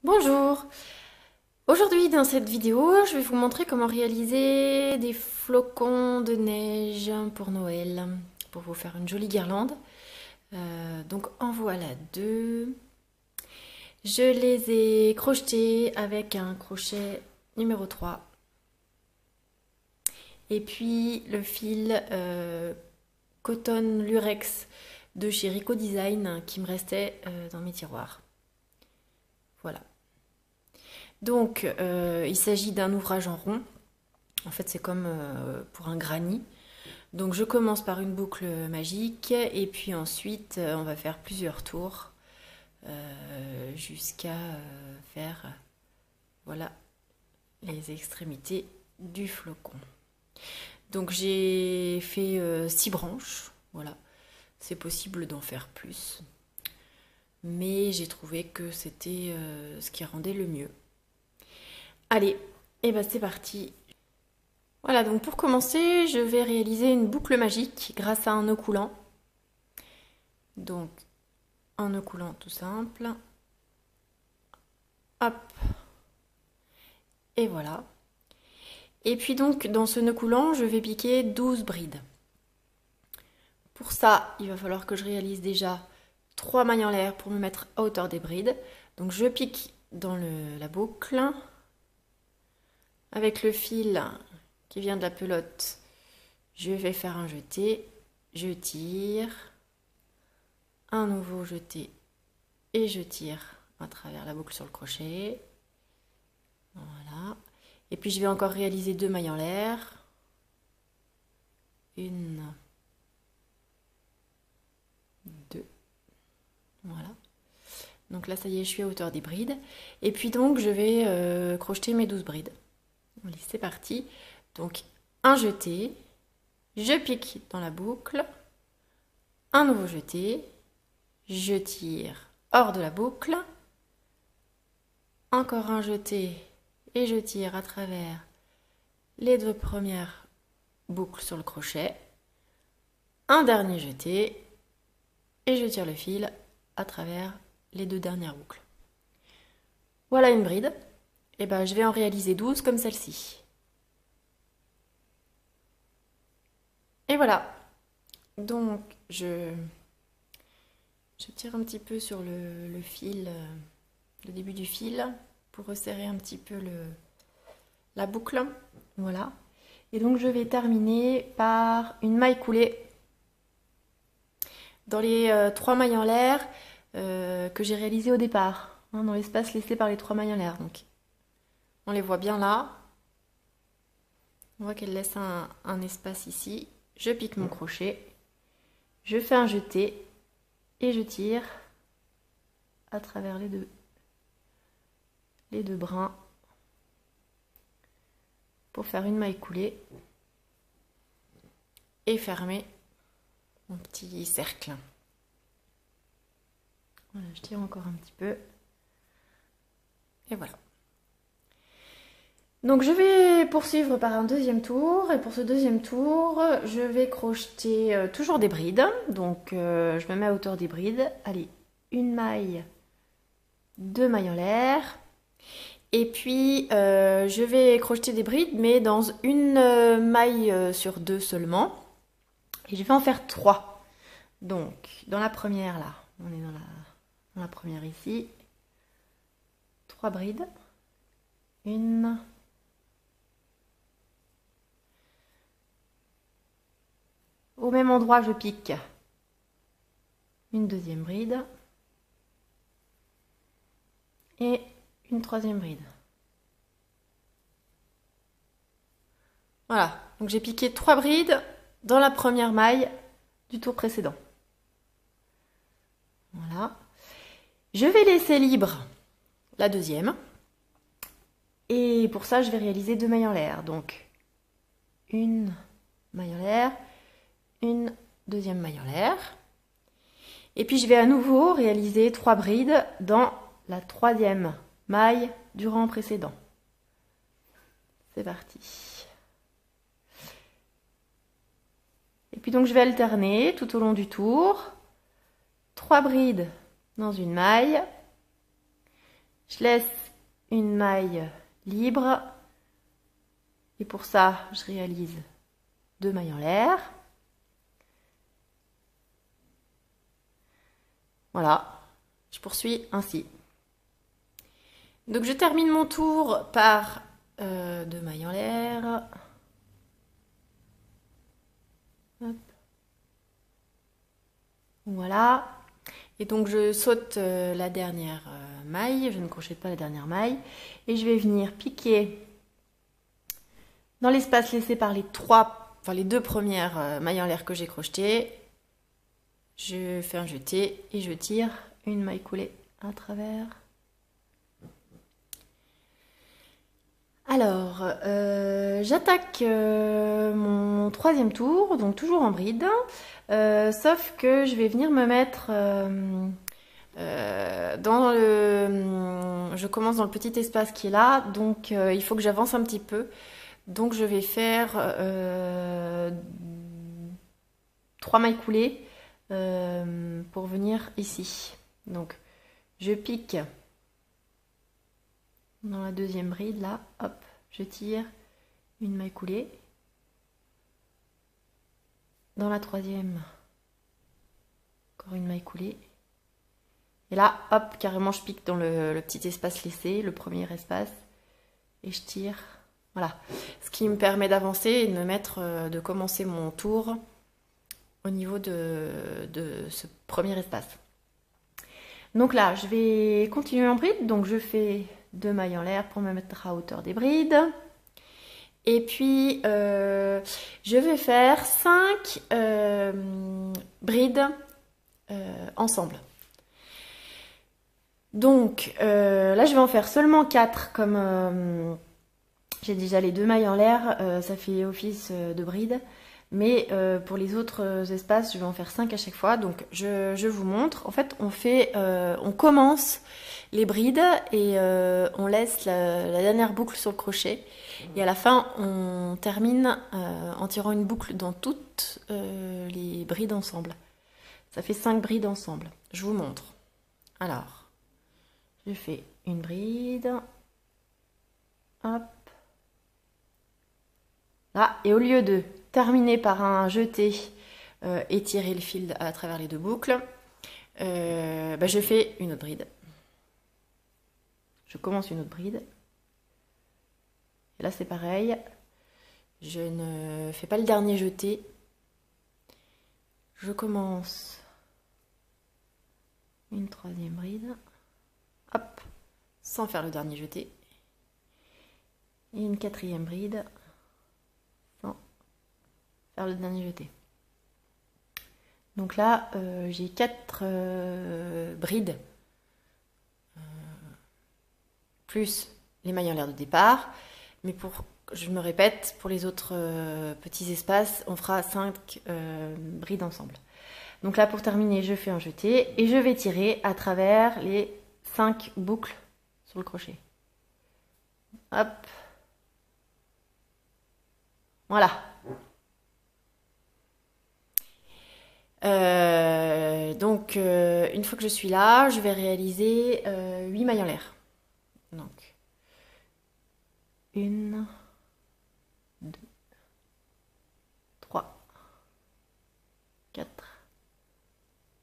Bonjour! Aujourd'hui dans cette vidéo, je vais vous montrer comment réaliser des flocons de neige pour Noël, pour vous faire une jolie guirlande. Donc en voilà deux. Je les ai crochetés avec un crochet numéro 3. Et puis le fil coton lurex de chez Rico Design qui me restait dans mes tiroirs. Voilà. Donc, il s'agit d'un ouvrage en rond. En fait, c'est comme pour un granny. Donc, je commence par une boucle magique et puis ensuite, on va faire plusieurs tours jusqu'à faire, voilà, les extrémités du flocon. Donc, j'ai fait 6 branches. Voilà, c'est possible d'en faire plus. Mais j'ai trouvé que c'était ce qui rendait le mieux. Allez, et ben c'est parti. Voilà, donc pour commencer, je vais réaliser une boucle magique grâce à un nœud coulant. Donc, un nœud coulant tout simple. Hop. Et voilà. Et puis donc, dans ce nœud coulant, je vais piquer 12 brides. Pour ça, il va falloir que je réalise déjà 3 mailles en l'air pour me mettre à hauteur des brides. Donc, je pique dans la boucle avec le fil qui vient de la pelote. Je vais faire un jeté, je tire, un nouveau jeté et je tire à travers la boucle sur le crochet. Voilà. Et puis je vais encore réaliser 2 mailles en l'air. Une, deux. Voilà. Donc là, ça y est, je suis à hauteur des brides. Et puis donc, je vais crocheter mes 12 brides. Allez, c'est parti. Donc, un jeté, je pique dans la boucle, un nouveau jeté, je tire hors de la boucle, encore un jeté et je tire à travers les 2 premières boucles sur le crochet, un dernier jeté et je tire le fil à travers les 2 dernières boucles. Voilà une bride. Et ben, je vais en réaliser 12 comme celle-ci. Et voilà. Donc, je tire un petit peu sur le fil, le début du fil, pour resserrer un petit peu la boucle. Voilà. Et donc, je vais terminer par une maille coulée dans les 3 mailles en l'air que j'ai réalisées au départ, hein, dans l'espace laissé par les 3 mailles en l'air. Donc, on les voit bien là. On voit qu'elle laisse un espace ici. Je pique mon crochet, je fais un jeté et je tire à travers les deux brins pour faire une maille coulée et fermer mon petit cercle. Voilà, je tire encore un petit peu et voilà. Donc je vais poursuivre par un deuxième tour et pour ce deuxième tour je vais crocheter toujours des brides. Donc je me mets à hauteur des brides. Allez, une maille, 2 mailles en l'air. Et puis je vais crocheter des brides mais dans une maille sur 2 seulement. Et je vais en faire 3. Donc dans la première là, on est dans la première ici. 3 brides. Une. Au même endroit, je pique une deuxième bride et une troisième bride. Voilà, donc j'ai piqué 3 brides dans la première maille du tour précédent. Voilà. Je vais laisser libre la deuxième. Et pour ça, je vais réaliser 2 mailles en l'air. Donc, une maille en l'air, une deuxième maille en l'air. Et puis, je vais à nouveau réaliser 3 brides dans la troisième maille du rang précédent. C'est parti. Et puis donc, je vais alterner tout au long du tour. 3 brides dans une maille, Je laisse une maille libre. Et pour ça, je réalise 2 mailles en l'air. Voilà, je poursuis ainsi. Donc je termine mon tour par 2 mailles en l'air. Hop. Voilà. Et donc je saute la dernière maille, je ne crochète pas la dernière maille. Et je vais venir piquer dans l'espace laissé par les 2 premières mailles en l'air que j'ai crochetées. Je fais un jeté et je tire une maille coulée à travers. Alors, j'attaque mon 3e tour, donc toujours en bride, sauf que je vais venir me mettre dans le... Je commence dans le petit espace qui est là, donc il faut que j'avance un petit peu. Donc je vais faire 3 mailles coulées pour venir ici. Donc je pique dans la 2e bride là, hop, je tire une maille coulée. Dans la 3e, encore une maille coulée. Et là, hop, carrément je pique dans le petit espace laissé, le premier espace, et je tire. Voilà, ce qui me permet d'avancer et de commencer mon tour au niveau de ce premier espace. Donc là, je vais continuer en bride, donc je fais 2 mailles en l'air pour me mettre à hauteur des brides. Et puis, je vais faire 5 brides ensemble. Donc, là, je vais en faire seulement 4 comme... j'ai déjà les 2 mailles en l'air, ça fait office de bride. Mais pour les autres espaces, je vais en faire 5 à chaque fois. Donc je vous montre. En fait, on commence les brides et on laisse la dernière boucle sur le crochet. Et à la fin, on termine en tirant une boucle dans toutes les brides ensemble. Ça fait 5 brides ensemble. Je vous montre. Alors, je fais une bride. Hop. Là, et au lieu de terminer par un jeté et tirer le fil à travers les 2 boucles, je fais une autre bride. Je commence une autre bride. Et là, c'est pareil. Je ne fais pas le dernier jeté. Je commence une 3e bride. Hop, sans faire le dernier jeté. Et une 4e bride. Faire le dernier jeté. Donc là, j'ai 4 brides, plus les mailles en l'air de départ. Mais je me répète, pour les autres petits espaces, on fera 5 brides ensemble. Donc là, pour terminer, je fais un jeté et je vais tirer à travers les 5 boucles sur le crochet. Hop. Voilà. Donc, une fois que je suis là, je vais réaliser 8 mailles en l'air. Donc, 1, 2, 3, 4,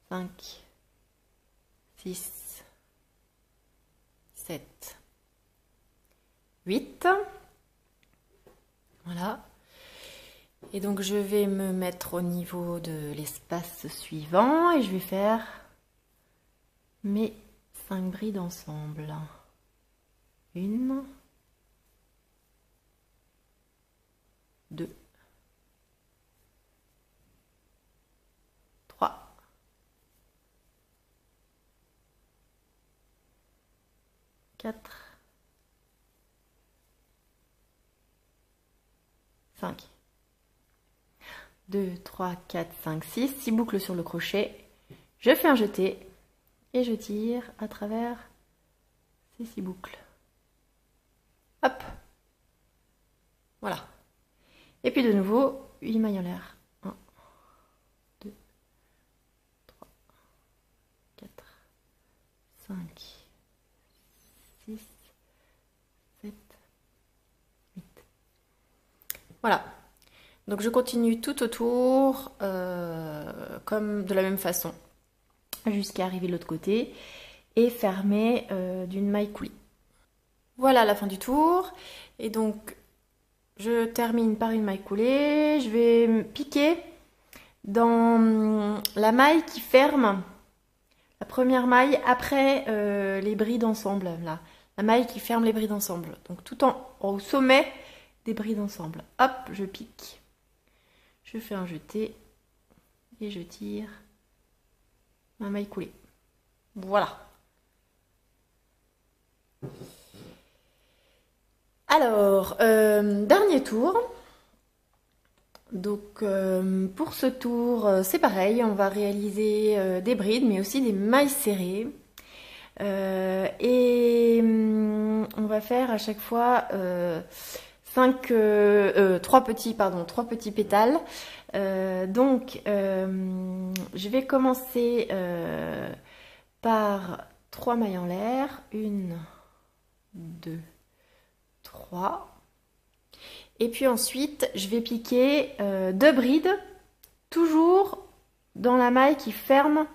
5, 6, 7, 8. Voilà. Et donc je vais me mettre au niveau de l'espace suivant et je vais faire mes 5 brides ensemble. 1, 2, 3, 4, 5. 2, 3, 4, 5, 6, 6 boucles sur le crochet. Je fais un jeté et je tire à travers ces 6 boucles. Hop. Voilà. Et puis de nouveau, 8 mailles en l'air. 1, 2, 3, 4, 5, 6, 7, 8. Voilà. Donc je continue tout autour, comme de la même façon, jusqu'à arriver de l'autre côté et fermer d'une maille coulée. Voilà la fin du tour. Et donc je termine par une maille coulée. Je vais piquer dans la maille qui ferme la première maille après les brides ensemble, là. La maille qui ferme les brides ensemble. Donc tout au sommet des brides ensemble. Hop, je pique. Je fais un jeté et je tire ma maille coulée. Voilà. Alors, dernier tour. Donc pour ce tour, c'est pareil, on va réaliser des brides, mais aussi des mailles serrées. On va faire à chaque fois 3 petits pétales. Donc je vais commencer par 3 mailles en l'air. 1, 2, 3. Et puis ensuite, je vais piquer 2 brides, toujours dans la maille qui ferme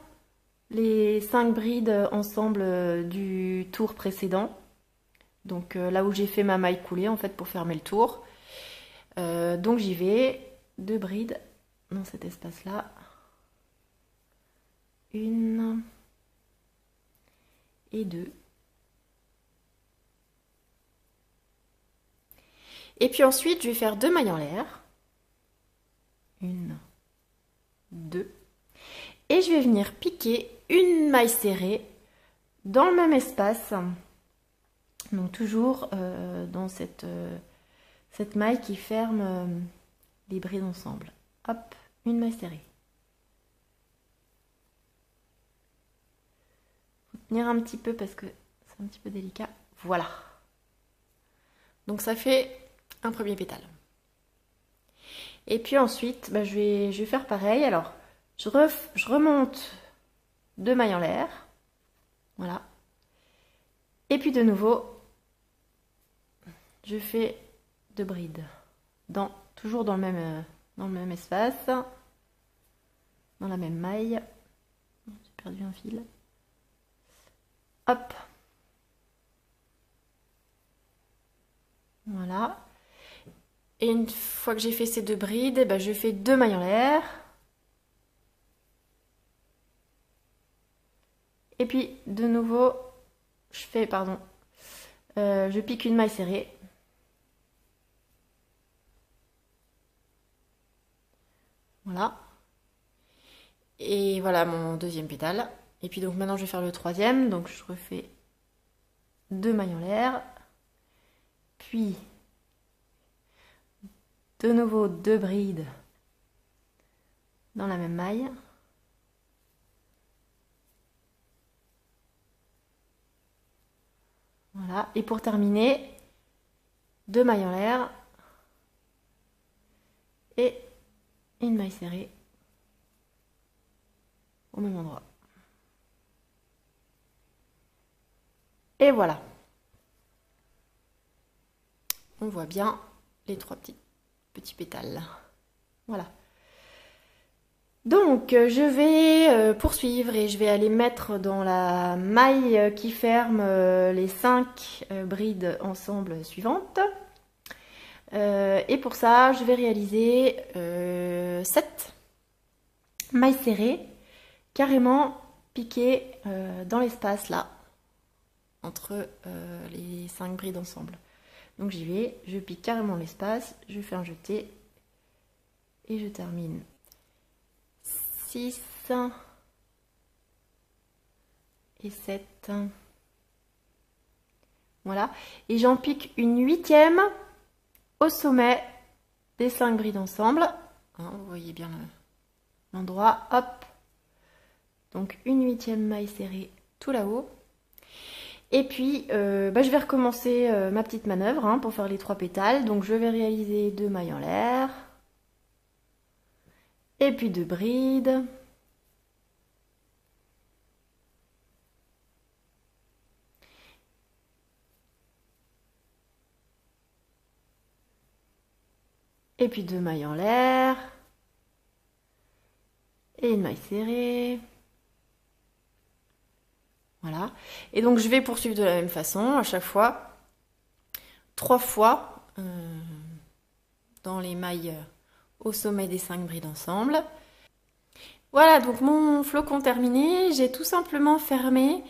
les 5 brides ensemble du tour précédent. Donc là où j'ai fait ma maille coulée en fait pour fermer le tour. Donc j'y vais, 2 brides dans cet espace-là. 1 et 2. Et puis ensuite, je vais faire 2 mailles en l'air. 1, 2. Et je vais venir piquer une maille serrée dans le même espace. Donc toujours dans cette maille qui ferme les brides ensemble. Hop, une maille serrée. Faut tenir un petit peu parce que c'est un petit peu délicat. Voilà. Donc ça fait un premier pétale. Et puis ensuite, je vais faire pareil. Alors, je remonte 2 mailles en l'air. Voilà. Et puis de nouveau, je fais 2 brides. Toujours dans le même espace. Dans la même maille. J'ai perdu un fil. Hop. Voilà. Et une fois que j'ai fait ces 2 brides, je fais 2 mailles en l'air. Et puis de nouveau, je pique une maille serrée. Voilà. Et voilà mon deuxième pétale. Et puis donc maintenant je vais faire le troisième. Donc je refais 2 mailles en l'air. Puis de nouveau 2 brides dans la même maille. Voilà. Et pour terminer, 2 mailles en l'air et une maille serrée au même endroit. Et voilà. On voit bien les 3 petits pétales. Voilà. Donc je vais poursuivre et je vais aller mettre dans la maille qui ferme les 5 brides ensemble suivantes. Et pour ça, je vais réaliser 7 mailles serrées, carrément piquées dans l'espace là, entre les 5 brides ensemble. Donc j'y vais, je pique carrément l'espace, je fais un jeté et je termine 6 et 7. Voilà, et j'en pique une 8e au sommet des 5 brides ensemble. Hein, vous voyez bien l'endroit, hop. Donc une 8e maille serrée tout là-haut. Et puis je vais recommencer ma petite manœuvre pour faire les 3 pétales. Donc je vais réaliser 2 mailles en l'air. Et puis 2 brides. Et puis 2 mailles en l'air. Et une maille serrée. Voilà. Et donc je vais poursuivre de la même façon à chaque fois. 3 fois dans les mailles au sommet des 5 brides ensemble. Voilà, donc mon flocon terminé. J'ai tout simplement fermé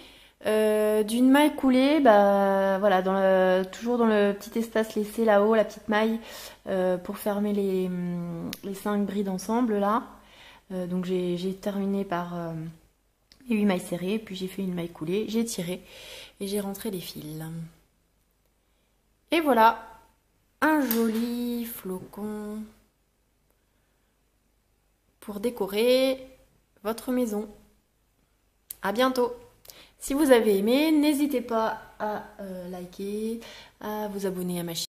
d'une maille coulée, bah voilà, toujours dans le petit espace laissé là-haut, la petite maille pour fermer les 5 brides ensemble là. Donc j'ai terminé par les 8 mailles serrées, puis j'ai fait une maille coulée, j'ai tiré et j'ai rentré les fils. Et voilà, un joli flocon pour décorer votre maison. À bientôt! Si vous avez aimé, n'hésitez pas à liker, à vous abonner à ma chaîne.